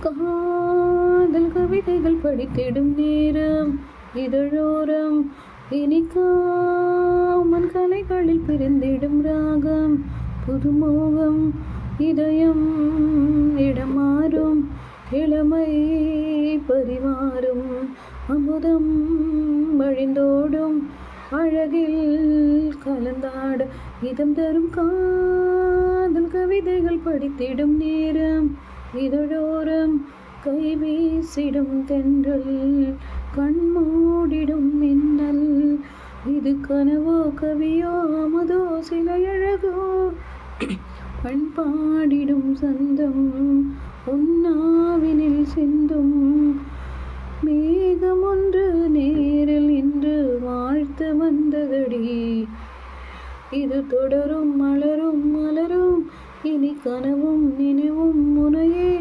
காதல் கவிதைகள் படித்திடும் நேரம் இதழோரம் இனிக்காமன் கலைகளில் பிரிந்திடும் ராகம் புதுமோகம் இதயம் இடமாறும் இளமை பரிவாரும் அமுதம் வழிந்தோடும் அழகில் கலந்தாட இதம் தரும் காதல் கவிதைகள் படித்திடும் நேரம் இதழோரம் கை வீசிடும் தென்றல் கண்மூடிடும் மின்னல் இது கனவோ கவியோ அமுதோ சில அழகோ பண்பாடிடும் சந்தம் உன்னாவினில் சிந்தும் மேகம் ஒன்று நேரில் இன்று வாழ்த்து வந்ததடி இது தொடரும் மலரும் மலரும் இனி கனவும் நினைவும் முனையே